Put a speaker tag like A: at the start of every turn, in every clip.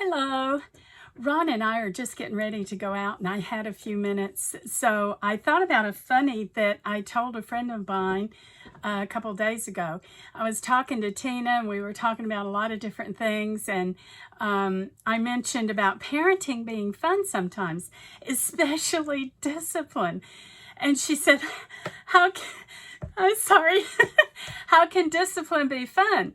A: Hello. Ron and I are just getting ready to go out, and I had a few minutes. So I thought about a funny that I told a friend of mine a couple of days ago. I was talking to Tina, and we were talking about a lot of different things. And I mentioned about parenting being fun sometimes, especially discipline. And she said, I'm sorry, how can discipline be fun?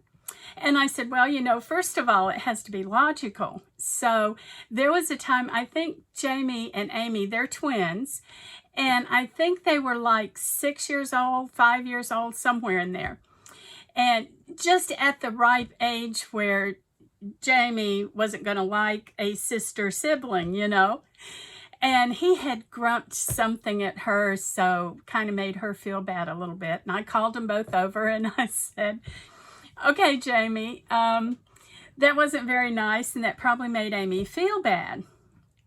A: And I said, well, first of all, it has to be logical. So there was a time, I think Jamie and Amy, they're twins, and I think they were like 6 years old, 5 years old, somewhere in there. And just at the ripe age where Jamie wasn't going to like a sister sibling. And he had grumped something at her, so kind of made her feel bad a little bit. And I called them both over and I said, okay, Jamie, that wasn't very nice, and that probably made Amy feel bad.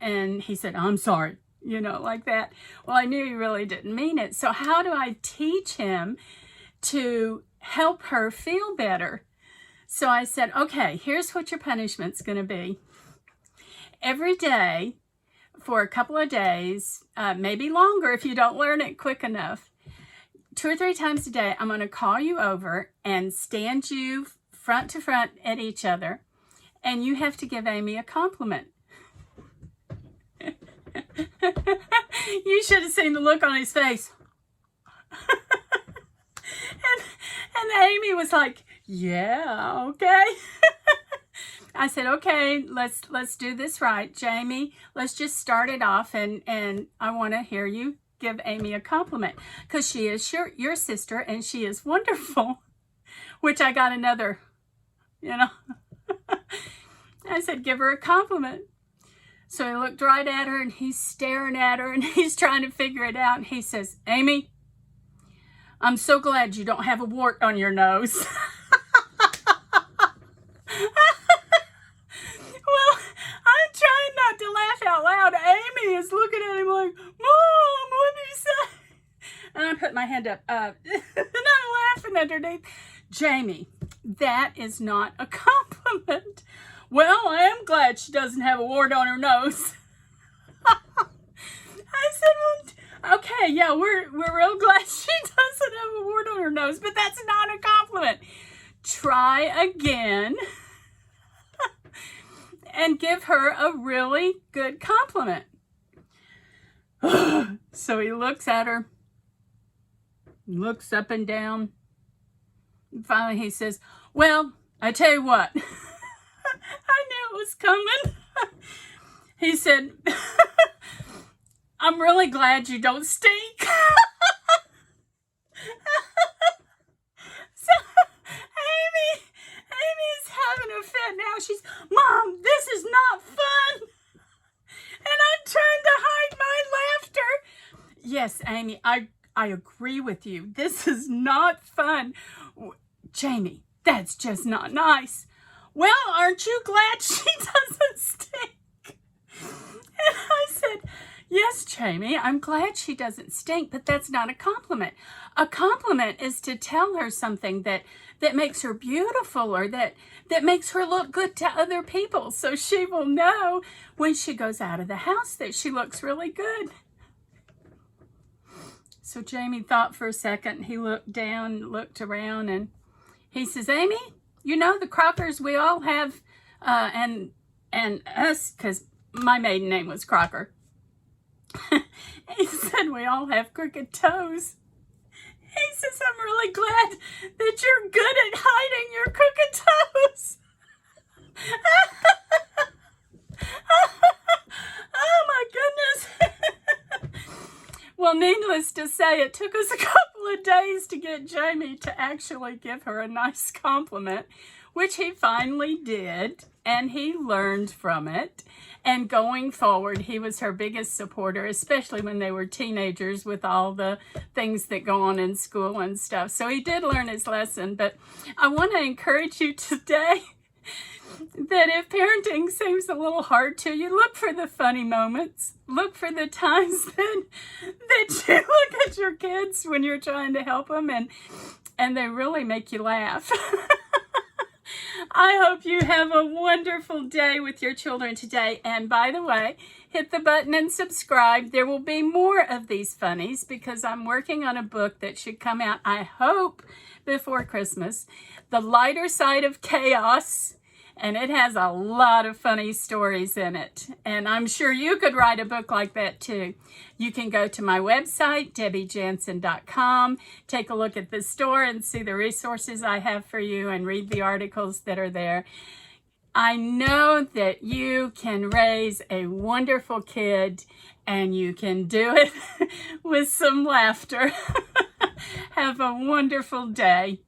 A: And he said, I'm sorry, like that. Well, I knew he really didn't mean it. So how do I teach him to help her feel better? So I said, okay, here's what your punishment's going to be. Every day, for a couple of days, maybe longer if you don't learn it quick enough, 2 or 3 times a day, I'm going to call you over and stand you front to front at each other, and you have to give Amy a compliment. You should have seen the look on his face. and Amy was like, yeah, okay. I said, okay, let's do this right. Jamie, let's just start it off, and I want to hear you give Amy a compliment, because she is your sister and she is wonderful. Which I got another, I said, give her a compliment. So he looked right at her, and he's staring at her, and he's trying to figure it out. And he says, Amy, I'm so glad you don't have a wart on your nose. Well, I'm trying not to laugh out loud. Amy is looking at him like, Mom, what did he say? And I put my hand up, and I'm laughing underneath. Jamie, that is not a compliment. Well, I am glad she doesn't have a wart on her nose. I said, well, okay, yeah, we're real glad she doesn't have a wart on her nose, but that's not a compliment. Try again and give her a really good compliment. So he looks at her, looks up and down. And finally he says, well, I tell you what, I knew it was coming. He said, I'm really glad you don't stink. So Amy's having a fit now. She's, Mom, this is not fun. And I'm trying to hide my laughter. Yes, Amy, I agree with you. This is not fun. Jamie, that's just not nice. Well, aren't you glad she doesn't stink? And I said, yes, Jamie, I'm glad she doesn't stink, but that's not a compliment. A compliment is to tell her something that makes her beautiful, or that makes her look good to other people, so she will know when she goes out of the house that she looks really good. So Jamie thought for a second. He looked down, looked around, and he says, Amy, the Crockers, we all have, and us, because my maiden name was Crocker. He said, we all have crooked toes. He says, I'm really glad that you're good at hiding your crooked toes. Oh my goodness. Well, needless to say, it took us a couple of days to get Jamie to actually give her a nice compliment, which he finally did, and he learned from it. And going forward, he was her biggest supporter, especially when they were teenagers with all the things that go on in school and stuff. So he did learn his lesson. But I want to encourage you today that if parenting seems a little hard to you, look for the funny moments. Look for the times that you look at your kids when you're trying to help them, and they really make you laugh. I hope you have a wonderful day with your children today. And by the way, hit the button and subscribe. There will be more of these funnies because I'm working on a book that should come out, I hope, before Christmas. The Lighter Side of Chaos. And it has a lot of funny stories in it. And I'm sure you could write a book like that too. You can go to my website, debbiejansen.com, take a look at the store and see the resources I have for you and read the articles that are there. I know that you can raise a wonderful kid and you can do it with some laughter. Have a wonderful day.